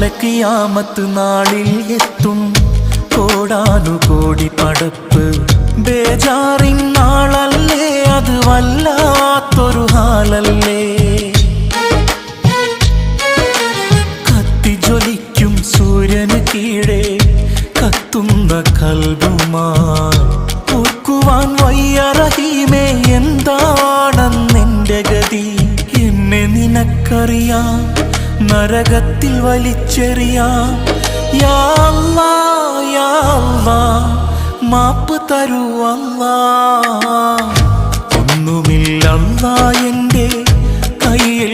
നാളെ ഖിയാമത്ത് നാളിൽ എത്തും കോടാനുകോടി പടപ്പ്. ബേജാറിൻ നാളല്ലേ അത്, വല്ലാത്തൊരു ഹാലല്ലേ. കത്തിജ്വലിക്കും സൂര്യന് കീഴെ കത്തുന്ന കൽബുമായി ഓർക്കുവാൻ വയ്യ റഹീമേ, എന്താണെന്നെൻ്റെ ഗതി. എന്നെ നിനക്കറിയാം, നരകത്തിൽ വലിച്ചെറിയാം. യാ അല്ലാഹ് യാ അല്ലാഹ്, മാപ്പ് തരൂ അല്ലാഹ്. ഒന്നുമില്ല അല്ലാഹ് എൻ്റെ കയ്യിൽ